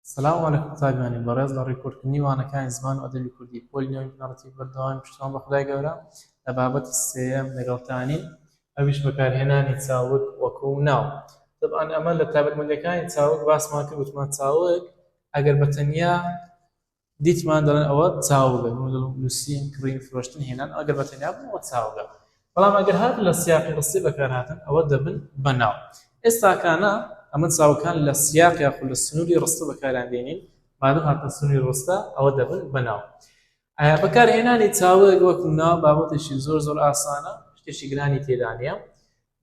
السلام عليكم تاجماني بەڕێز لە ڕێکۆردکردنیوانەکانی زمان و ئەدەبی کوردی پۆلی نەوەی نەڕەتی بەردەوام پشتوان بە خودای گەورە لە بابەتی سێیەم لەگەڵتانی ئەویش بەکارهێنانی چاوک وەکو ناو. طبعاً ئەمە لە تایبەتمەندیەکانی چاوک باسمان کرد وتمان چاوک ئەگەر بەتەنیا دیتمان دەڵێن ئەوە چاوگە نووسین کڕین فرۆشتن هێنان ئەگەر بەتەنیا بوو ئەوە چاوگە، بەڵام ئەگەر هات لە سیاقی ڕستی بەکارهاتن ئەوە دەبن بە ناو. ئێستاکانە ئەمە چاوکان لە سیاق یاخود لە سنووری ڕستە بەکاریان دێنین، مادەم هاتە سنووری ڕستە ئەوە دەبن بەناو. بەکارهێنانی چاوک وەکو ناو بابەتێکی زۆر ئاسانە، شتێکی گرانی تێدا نییە.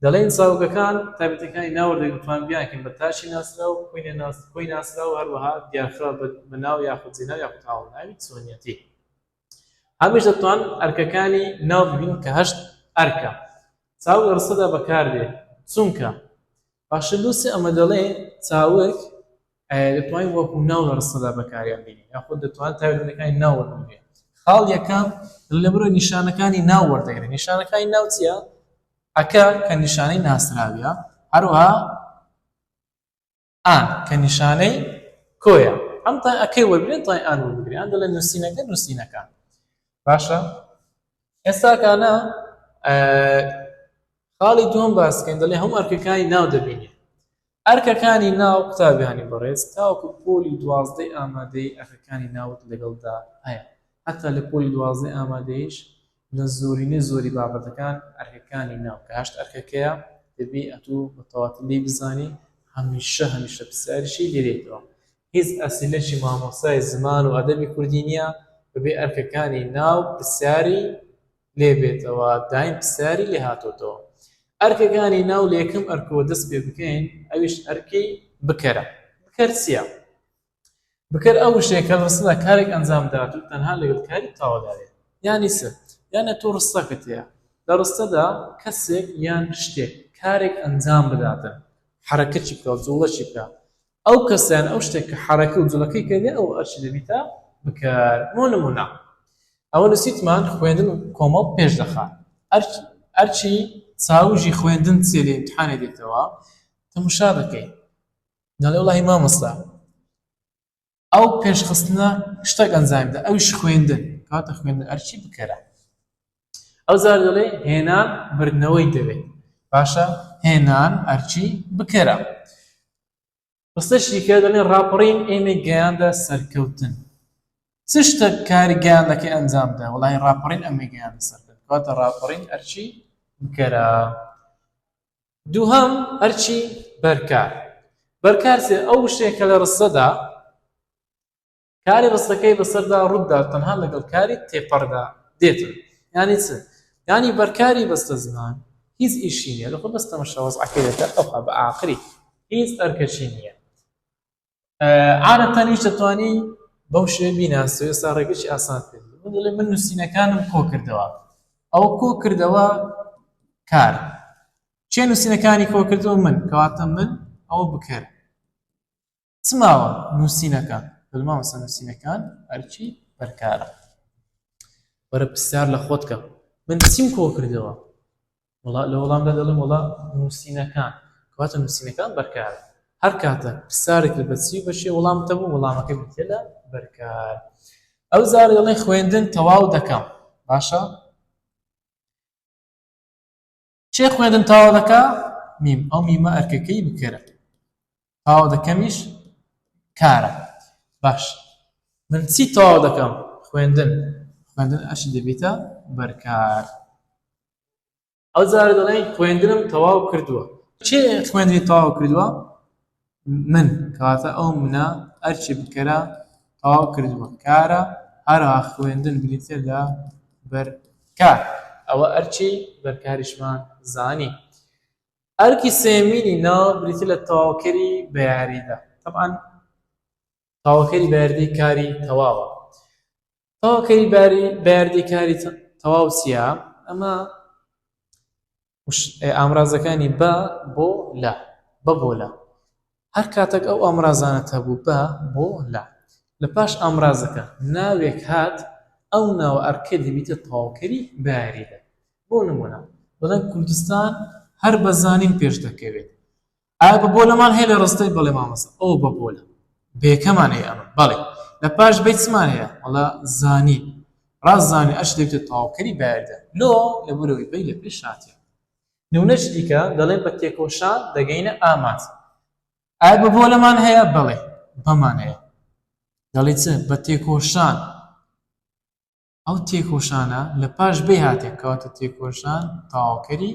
دەڵێن چاوگەکان تایبەتەکانی ناوەردەی دەتوان بیانکەین بە تاشی ناسرا و کۆی ناسرا و هەروەها دیارخرا بە ناو یاخود جێناو یاخود هاوڵناوی چۆنیەتی. هەمیش دەتوان ئەرکەکانی ناو ببین کە 8 ئەرکە چاوک لە ڕستەدا بەکاردێ چونکە باشە لوسی ئەمە دەڵێ چاوک دەتوانین وەکو ناو لە ڕستەدا بەکاریان بینین یاخود دەتوان تایبەتەکانی ناو وەربگرێن. خاڵ یەکەم لەبەرەوەی نیشانەکانی ناو وەردەگرێن. نیشانەکانی ناو چییە؟ ئەکە کە نیشانەی ناسراویە، هەروەها ئان کە نیشانەی کۆیە. ئەم تا ئەکەی وەربگرێن تای ئان وەربگرێن، ئەم دەڵێن نووسینەکە نووسینەکان. باشە ئێستاکانە خاڵی دووەم باسکەین، دەڵێ هەموو ئەرکەکانی ناو دەبینێت. ئەرکەکانی ناو قوتابیانی بەڕێز تاوەکو پۆلی 12 ئامادەی ئەرکەکانی ناوت لەگەڵدا هەیە. هەتا لە پۆلی 12 ئامادەیش لە زۆری بابەتەکان ئەرکەکانی ناو کە 8 ئەرکەکەیە دەبێ ئەتوو بە تەواتی لێی بزانی هەمیشە پرسیاریشی لێرێتەوە. هیچ ئەسیلەشی مامۆستای زمان و ئەدەبی کوردی نییە بەبێ ئەرکەکانی ناو پرسیاری لێ بێتەوە، دایم پرسیاری لێ هاتۆتەوە. ئەرکەکانی ناو لە یەکەم ئەرکەوە دەست پێ بکەین، ئەویش ئەرکەی بکەرە. بکەر چییە؟ بکەر ئەو شتێک کە لە ڕستەدا کارێک ئەنجام دات و تەنها لەگەڵ کاری تاوەدارێت. یانی چ؟ یانە تۆ ڕستەکەت هەیە، لە ڕستەدا کەسێک یان شتێک کارێک ئەنجام بداتن، حەرەکەتی بکە و جوڵەشی بکە. ئەو کەسیان ئەو شتێک کە حەرەکە و جوڵەکەی کردێ ئەو ئەرچی دەبیتە بکەر. نمونە ئەوە نووسیتمان خوێندن و کۆمەڵ پێش دەخات. ئەرچی چاوژی خوێندن چێ لە ئیمتحانێ دێتەوە تەماشا دەکەی، دەڵێ وەڵاهی مامۆستا ئەو پێشخستنە شتێک ئەنجامدا، ئەویش خوێندن، کاتە خوێندن ئەرچی بکەرە. ئەو زار دەڵێ هێنان بردنەوەی دەوێت. باشە هێنان ئەرچی بکەرە. ڕستەشی کە دەڵێن ڕاپەڕین ئێمە گەیاندە سەرکەوتن. چ شتێک کاری گەیاندەکەی ئەنجامدا؟ وەڵاهی ڕاپەڕین ئەمە گەیاندە سەرکەوتن، کاتە ڕاپەڕین ئەرچی بکەرە. دووهەم ئەرچی بەرکار. بەرکار چێ؟ ئەو شتێکە لە ڕستەدا کاری ڕستەکەی بەسەردا ڕوودا تەنها لەگەڵ کاری تێپەڕدا دێتن. یانی چ؟ یانی بەرکاری بەستە زمان هیچ ئیشی نییە، لەخۆ بەستە مەشەوەزعەکەی دەکات ئەوها بە ئاخری هیچ ئەرکەشی نییە. عادەتەنیش دەتوانی بەو شێوە بیناسیەوە. ئێستا ڕێگەشی ئاسان پێ دەڵێ من نووسینەکانم کۆ کردەوە. ئەوە کۆ کردەوە کار. چێ نووسینەکانی کۆ کردەوە؟ من، کەواتە من ئەوە بکەر. چ ماوە؟ نووسینەکان. دڵما مەسە نووسینەکان ئەرچی بەرکارە. وەرە پرسیار لە خۆت کە من چیم کۆ کردەوە؟ لە وەڵامدا دەڵێم وەڵا نووسینەکان، کەواتە نووسینەکان بەرکارە. هەر کاتە پرسیارێک لە بەچی بەشێ وەڵامتە بوو وەڵامەکەی بتێ لە بەرکار. ئەو زارە دەڵێن خوێندن تەواو دەکەم. باشە چێ خوێندن تەواو دەکا؟ میم. ئەو میمە ئەرکەکەی بکەرە. تەواو دەکەمیش کارە. باش من چی تەواو دەکەم؟ خوێندن ئەشی دەبێتە بەرکار. ئەو زارە دەڵێن خوێندنم تەواو کردووە. چێ خوێندنی تەواو کردووە؟ من، کەواتە ئەو منە ئەرچی بکەرە تەواو کردووە کارە، هەروەها خوێندن بریتە لە بەرکار. ئەوە ئەرچی بەرکاریشمان زانی. ئەرکی سێمینی ناو بریتە لە تەواوکەری بەیاریدا. طبعاً تەواوکەری بەیاردەی کاری تەواوە. تەواوکەری بەیاردەی کاری تەواو چییە؟ ئەمە ئامرازەکانی بە بۆ لە. بە بۆ لە. هەر کاتێک ئەو ئامرازانە هەبوو بە بۆ لە، لە پاش ئامرازەکە ناوێک هات، ئەو ناوە ئەرکە دەبیتە تەواوکەری بەیاریدا. بۆ نمونە بەڵێن کوردستان هەر بە زانین پێش دەکەوێت. ئایا بە بۆ لەمان هەیە لە ڕستەی؟ بەڵێ مامۆستا ئەو بە بۆ لە. بێکەمان هەیە ئەمە بەڵێ لە پاش بەی چمان هەیە وەڵا زانین ڕاست زانی ئەش دەبێتە تەواوکەری بەیاریدا لۆ لەبەرەوەی بەی لە پێش هاتیە نمونەش دیکە دەڵێن بە تێکۆشان دەگەینە ئامات ئایا بەبۆ لەمان هەیە بەڵێ بەمان هەیە دەڵێ چ بە تێکۆشان ئەو تێکۆشانە لە پاش بێ هاتێک کەواتە تێکۆشان تەواوکەری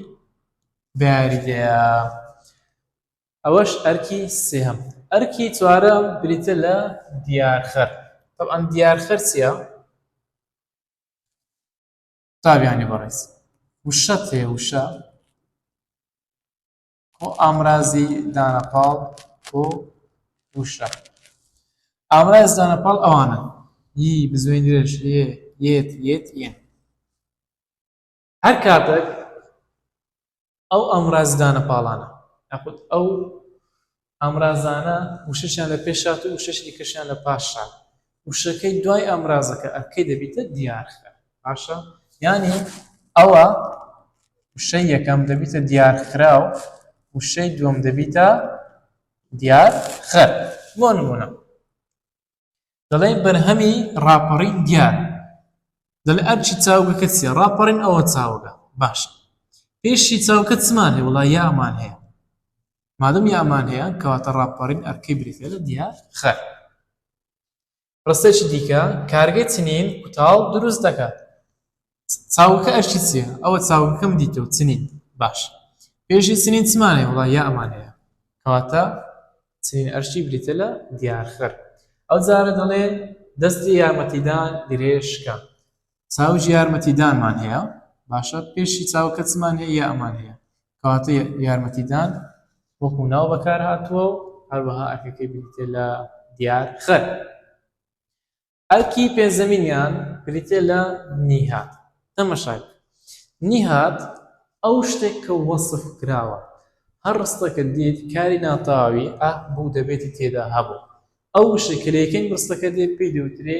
بەیاریدەیە ئەوەش ئەرکی سێهەم ئەرکی چوارەم بریتە لە دیارخەر طبعا دیارخەر چییە؟ تابیانی بەڕێز وشە تێ وشە بۆ ئامرازی دانەپاڵ بۆ وشە ئامراز دانەپاڵ ئەوانە یی بزوێنرێش لێ یێت یێت یێن هەر کاتێک ئەو ئەمراز دانەپاڵانە یاخود ئەو ئەمرازانە وشەشیان لە پێش هات و وشەش دیکەشیان لە پاش هات وشەکەی دوای ئەمرازەکە ئەرکەی دەبیتە دیارخەر باشە یعنی ئەوە وشەی یەکەم دەبیتە دیارخراو وشەی دووەم دەبیتە دیارخەر بۆ نمونە دەڵێن بەرهەمی ڕاپەڕین دیار دەڵێ ئەرچی چاوگەکە چییە ڕاپەڕین ئەوە چاوگە باشە پێشی چاوکە چمان هەیە وڵا یامان هەیە مادەم یامان هەیە کەواتە ڕاپەڕین ئەرکەی بریتە لە دیارخەر ڕستێکی دیکە کارگەی چنین کوتاڵ دروست دەکات چاوکە ئەرچی چییە ئەوە چاوگەکەم دیتەوە چنین باش پێشی چنین چمان هەیە وڵا یامان هەیە کەواتە چنین ئەرچی بریتە لە دیارخەر ئەو جارە دەڵێن دەستی یارمەتیدان درێژکە چاوجی یارمەتیدانمان هەیە باشە پێشی چاوکە چمان هەیە یا ئەمان هەیە کەواتە یارمەتیدان وەکو ناو بەکار هاتووە و هەروەها ئەرکەکەی بریتە لە دیارخەر ئەرکی پێنجەمینیان بریتە لە نیهات تەماشای نیهات ئەو شتێک کە وەسف کراوە هەر ڕستەکە دیت کاری ناتەواوی بوو دەبێتی تێدا هەبوو ئەو شکلەکەی ڕستەکە دێت پێی دەوترێ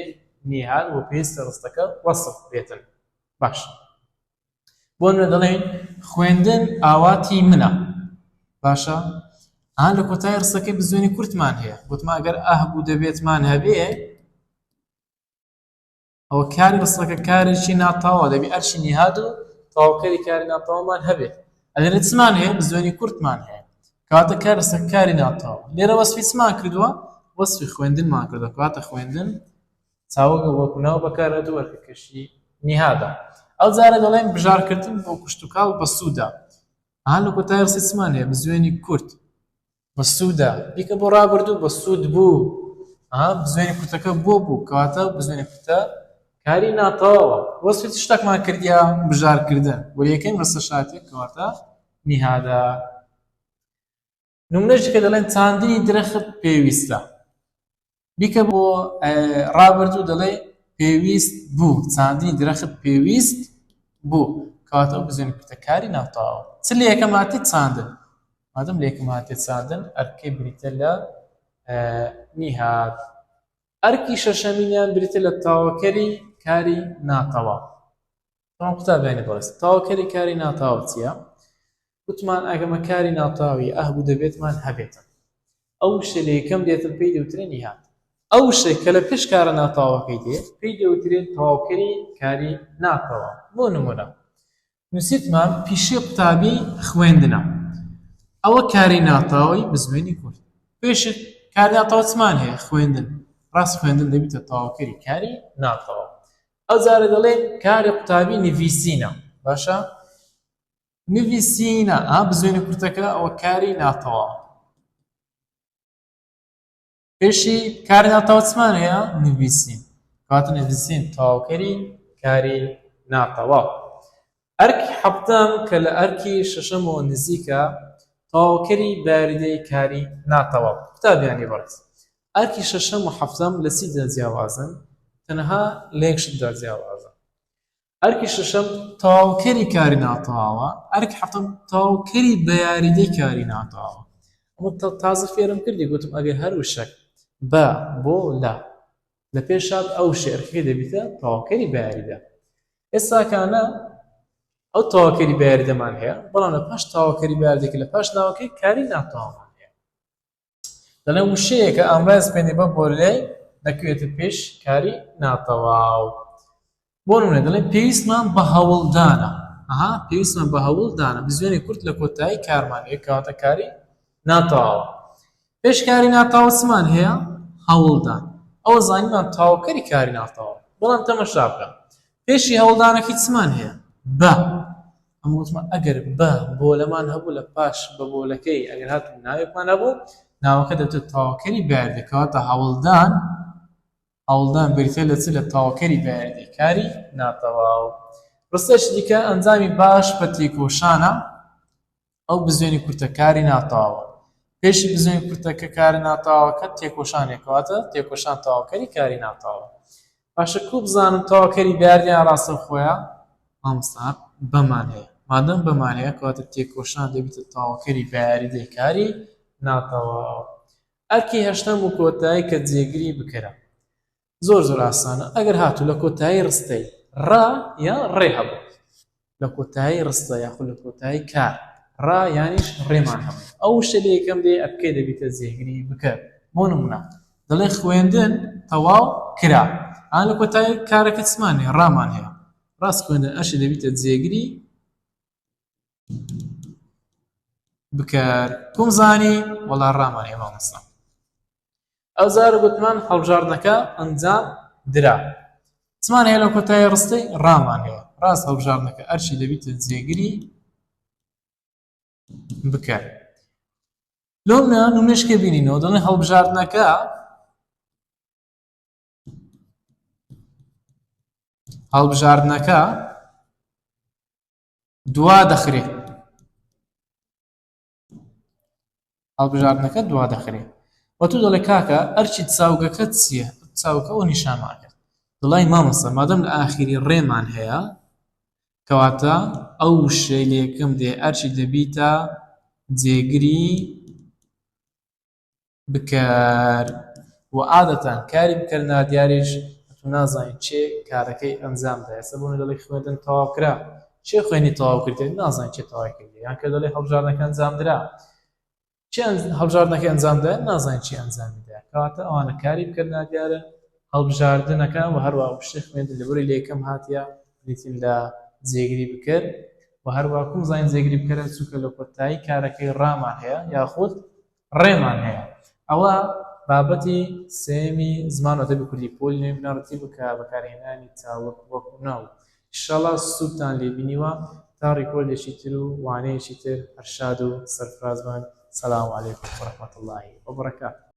نیهات و پێویستە ڕستەکە وەسف بێتن باش بۆ نمونە دەڵێن خوێندن ئاواتی منە باشە لە کۆتای ڕستەکەی بزوێنی کورتمان هەیە گوتمان ئەگەر بوو دەبێتمان هەبێ ئەوە کاری ڕستەکە کارێکی ناتەواوە دەبێت ئەرچی نیهات و تەواوکەری کاری ناتەواومان هەبێت ئەگەر چمان هەیە بزوێنی کورتمان هەیە کەواتە کار ڕستەکە کاری ناتەواوە لێرە وەسفی چمان کردووە وەسفی خوێندنمان کردووە کەواتە خوێندن چاوەگە وەکو ناو بەکار هاتووە ئەرکەکەشی نیهاتە ئەو جارە دەڵێن بژارکردن بۆ کوشتوکاڵ بە سوودا لە کۆتای ڕستی چمان هەیە بزوێنی کورت بە سوودا بیکە بۆ ڕابردوو بە سوود بوو بزوێنی کورتەکە بوو کەواتە بزوێنی کورتە کاری ناتەواوە وەسفی شتێکمان کردیا بژارکردن بۆ یەکەم ڕستە شاتێک کەواتە نیهادا نمونەشی کە دەڵێن چاندنی درەخت پێویستە بیکە بۆ ڕابردوو دەڵێ پێویست بوو چاندنی درەخت پێویست بوو کەواتە بزوێنی کورتە کاری ناتەواوە چ لە یەکەم هاتی چاندن مادەم لە یەکەم هاتی چاندن ئەرکەی بریتە لە نیهات ئەرکی شەشەمینیان بریتە لە تەواوکەری کاری ناتەواو تەمام قوتابیانی بەڕێز تەواوکەری کاری ناتەواو چییە گوتمان ئەگەمە کاری ناتەواوی بوو دەبێتمان هەبێتن ئەو شتە لە یەکەم دێتن پێی دەوترێ نیهات ئەو شتێک کە لە پێش کارە ناتەواوەکەی دێت پێی دەوترێت تەواوکەری کاری ناتەواو بۆ نمونە نووسیتمان پیشەی قوتابی خوێندنە ئەوە کاری ناتەواوی بزوێنی کورت پێشت کاری ناتەواو چمان هەیە خوێندن ڕاست خوێندن دەبێتە تەواوکەری کاری ناتەواو ئەو جارە دەڵێن کاری قوتابی نویسینە باشە نویسینە بزوێنی کورتەکە ئەوە کاری ناتەواو پێشی کاری ناتەواو چمان هەیە نویسین کەواتە نویسین تەواوکەری کاری ناتەواو ئەرکی حەوتەم کە لە ئەرکی شەشەمەوە نزیکە تەواوکەری بەیاریدەی کاری ناتەواو قوتابیانی بەڕێز ئەرکی شەشەم و حەوتەم لە چیدا جیاوازن تەنها لە یەک شتدا جیاوازن ئەرکی شەشەم تەواوکەری کاری ناتەواوە ئەرکی حەوتەم تەواوکەری بەیاریدەی کاری ناتەواوە ئەمە تازە فێرم کردی گوتم ئەگەر هەر وشەک بە بۆ لە پێشات ئەو شێرکەکە دەبیتە تەواوکەری بەیاریدە ئێستاکانە ئەو تەواوکەری بەیاریدەمان هەیە بەڵام لە پاش تەواوکەری بەیاریدەکە لە پاش ناوەکەی کاری ناتەواومان هەیە دەڵێ وشەیەکە ئامراز پێێنێ بە بۆلەی دەکوێتە پێش کاری ناتەواو. بۆ نمونە دەڵێ پێویستمان بە هەوڵدانە. پێویستمان بە هەوڵدانە بزوێنی کورت لە کۆتایی کارمانەیە کەواتە کاری ناتەواوە. پێش کاری ناتەواو چمان هەیە؟ هەوڵدان. ئەوە زانیمان تاواکەری کاری ناتەواو. بەڵام تەمەشا بکە پێشی هەوڵدانەکەی چمان هەیە؟ بە. ئەمە وتمان ئەگەر بە بۆلەمان هەبوو لە پاش بە بۆلەکەی ئەگەر هاتوو ناوێکمان هەبوو ناوەکە دەبێت تاواکەری بەیاردێ کەواتە هەوڵدان بریتە لە چ؟ لە تاواکەری بەیاردێ کاری ناتەواو. ڕستەیەکی دیکە ئەنجامی باش بە تێکۆشانە ئەو بزوێنی کورتە کاری ناتەواوە. پێشی بزوێنی کورتەکە کاری ناتەواوەکە تێکۆشانێکەواتە تێکۆشان تاواکەری کاری ناتەواوە. باشە کوو بزانم تاواکەری بەیاردیان ڕاستە خۆیە؟ ئەمستا بەمان هەیە. مادەم بەمان هەیە کەواتە تێکۆشان دەبێتە تاواکەری بەیاریدەی کاری ناتەواو. ئەرکی هەشتم و کۆتایی کە جێگیری بکەرە. زۆر ئاسانە. ئەگەر هاتوو لە کۆتایی ڕستەی ڕا یان ڕێ هەبوو لە کۆتایی ڕستە یاخود لە کۆتایی کار ڕا یانیش ڕێمان هەبوو ئەو شتە لە یەکەم دێ ئەبکەی دەبێتە جێگیری بکە. بۆ نمونە دەڵێ خوێندن تەواو کرا ئان لە کۆتایی کارەکە چمان هەیە؟ ڕامان هەیە. ڕاست خوێندن ئەشی دەبێتە جێگیری بکار. کوم زانی؟ وەڵا ڕامان هەیە مامۆستا. ئەو جارە گوتمان هەڵبژاردنەکە ئەنجام درا. چمان هەیە لە کۆتایی ڕستەی؟ ڕامان هەیە. ڕاست هەڵبژاردنەکە ئەرشی دەبێتە جێگیری بکار. لۆم نمونەشکە بینینەوە دەڵێن هەڵبژاردنەکە دوا دەخرێ. هەڵبژاردنەکە دوا دەخرێ. وە تو دەڵێ کاکە ئەرچی چاوگەکە چییە؟ چاوگەکە ئەوە نیشانمان کرد. دڵی مامۆستا مادەم لە ئاخری ڕێمان هەیە کەواتە ئەو شەی لە یەکەم دێ ئەرچی دەبیتە جێگیری بکار. و عادەتەن کاری بکردنا دیاریش تو نازانین چێ کارەکەی ئەنجام دا. ئێستا بۆ دەڵێ خوێندن تەواو کرا چێ خوێنی تەواو کردێ؟ نازانین چێ تەواو کردی. یان کە دەڵێ هەڵبژاردنەکە ئەنجام درا چێ هەڵبژاردنەکە ئەنجام دا؟ نازانین چی ئەنجامی دا. کەواتە ئەوانە کاری بکردنا دیارە هەڵبژاردنەکە و هەروەها شتێک خوێندن لەبەری لە یەکەم هاتیە بریتین لە جێگیری بکر و هەروەها کوم زانین جێگیری بکەرە چونکە لە کۆتایی کارەکەی ڕامان هەیە یاخود ڕێمان هەیە. ئەوە بابەتی سێمی زمان و ئەدەبی کوردی پۆلی نوێی بنەڕەتی بکە بەکارهێنانی چاوەک وەکو ناو. ئینشاڵڵا سوودتان لێبینیوە تا ڕیکۆردێکی تر و وانەیەکی تر هەر شاد و سەرفراز بن. سەلام عەلەیکوم وەڕەحمەتوڵڵاهی وەبەرەکاتوه.